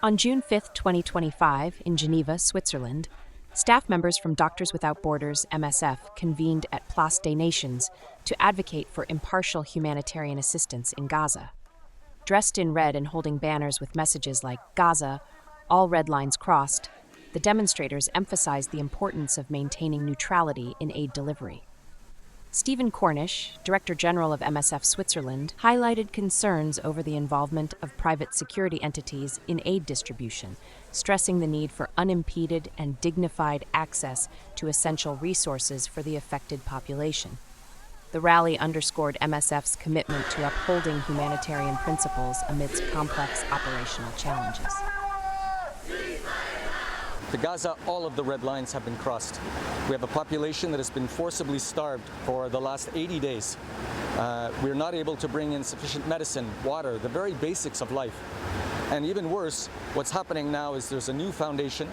On June 5, 2025, in Geneva, Switzerland, staff members from Doctors Without Borders (MSF) convened at Place des Nations to advocate for impartial humanitarian assistance in Gaza. Dressed in red and holding banners with messages like Gaza, all red lines crossed, the demonstrators emphasized the importance of maintaining neutrality in aid delivery. Stephen Cornish, Director General of MSF Switzerland, highlighted concerns over the involvement of private security entities in aid distribution, stressing the need for unimpeded and dignified access to essential resources for the affected population. The rally underscored MSF's commitment to upholding humanitarian principles amidst complex operational challenges. To Gaza, all of the red lines have been crossed. We have a population that has been forcibly starved for the last 80 days. We're not able to bring in sufficient medicine, water, the very basics of life. And even worse, what's happening now is there's a new foundation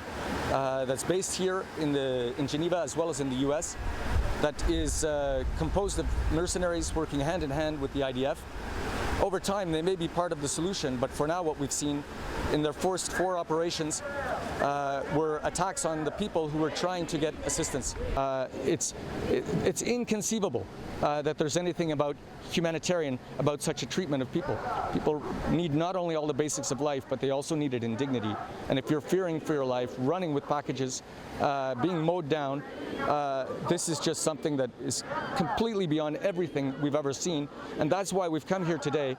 that's based here in Geneva as well as in the US that is composed of mercenaries working hand in hand with the IDF. Over time, they may be part of the solution, but for now what we've seen in their first 4 operations were attacks on the people who were trying to get assistance. It's inconceivable that there's anything about humanitarian about such a treatment of people. People need not only all the basics of life, but they also need it in dignity. And if you're fearing for your life, running with packages, being mowed down, this is just something that is completely beyond everything we've ever seen. And that's why we've come here today,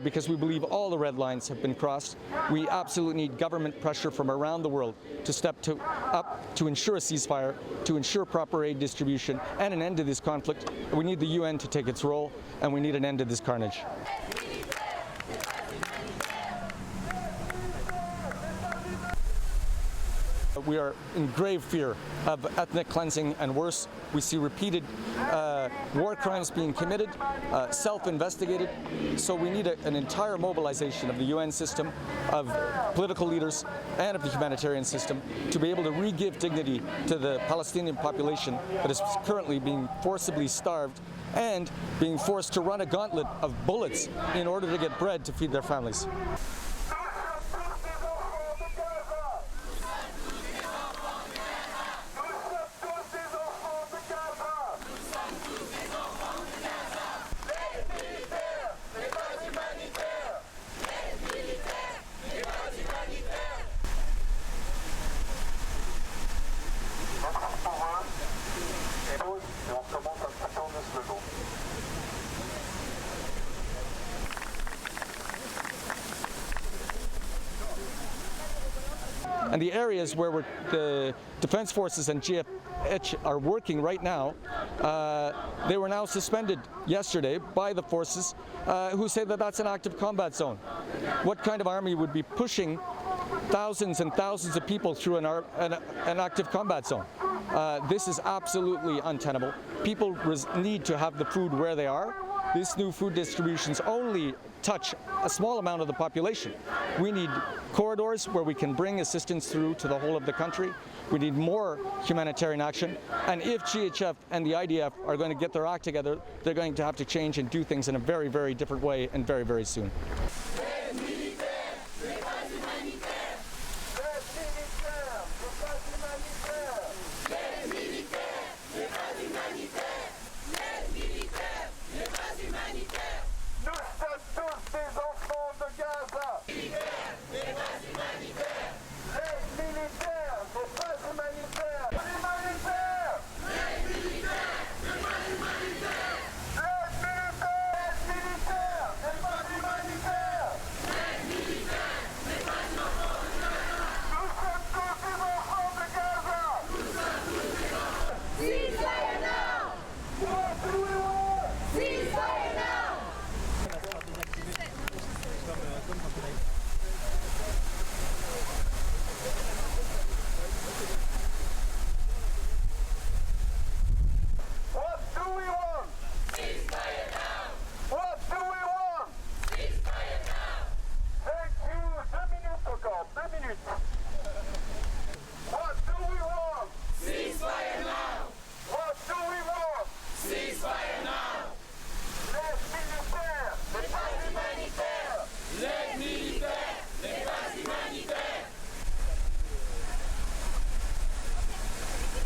because we believe all the red lines have been crossed. We absolutely need government pressure from around the world to step up to ensure a ceasefire, to ensure proper aid distribution and an end to this conflict. We need the UN to take its role, and we need an end to this carnage. We are in grave fear of ethnic cleansing, and worse, we see repeated war crimes being committed, self-investigated. So we need an entire mobilization of the UN system, of political leaders, and of the humanitarian system to be able to re-give dignity to the Palestinian population that is currently being forcibly starved and being forced to run a gauntlet of bullets in order to get bread to feed their families. And the areas where the Defense Forces and GFH are working right now, they were now suspended yesterday by the forces who say that that's an active combat zone. What kind of army would be pushing thousands and thousands of people through an active combat zone? This is absolutely untenable. People need to have the food where they are. These new food distributions only touch a small amount of the population. We need corridors where we can bring assistance through to the whole of the country. We need more humanitarian action. And if GHF and the IDF are going to get their act together, they're going to have to change and do things in a very, very different way and very, very soon.